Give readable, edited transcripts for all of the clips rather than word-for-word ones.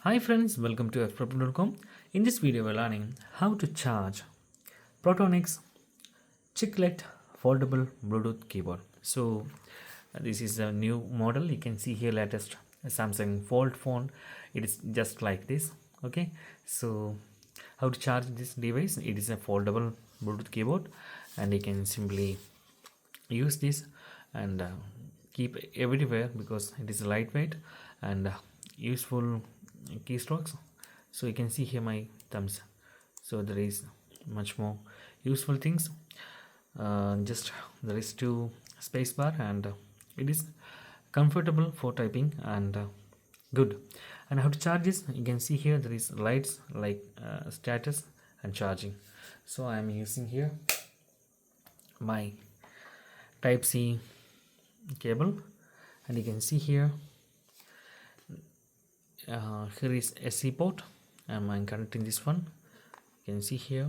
Hi friends, welcome to Ftopreview.com. In this video we're learning how to charge Portronics Chicklet foldable Bluetooth keyboard. So this is a new model. You can see here latest Samsung Fold phone. It is just like this. Okay, so how to charge this device? It is a foldable Bluetooth keyboard and you can simply use this and keep everywhere because it is lightweight and useful keystrokes. So you can see here my thumbs, so there is much more useful things. Just there is two space bar and it is comfortable for typing and good. And how to charge this? You can see here there is lights like status and charging. So I am using here my type C cable and you can see here here is SC port and I'm connecting this one. You can see here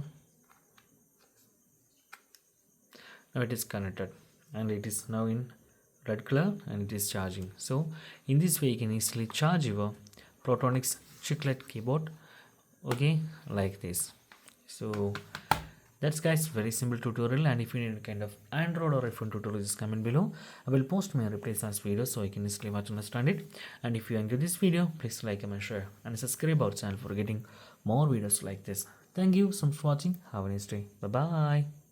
now it is connected and it is now in red color and it is charging. So in this way you can easily charge your Portronics Chicklet keyboard, okay, like this. So that's guys, very simple tutorial. And if you need a kind of Android or iPhone tutorial, just comment below. I will post my replace as video so you can easily watch and understand it. And if you enjoyed this video, please like, comment, share and subscribe our channel for getting more videos like this. Thank you so much for watching. Have a nice day. Bye bye.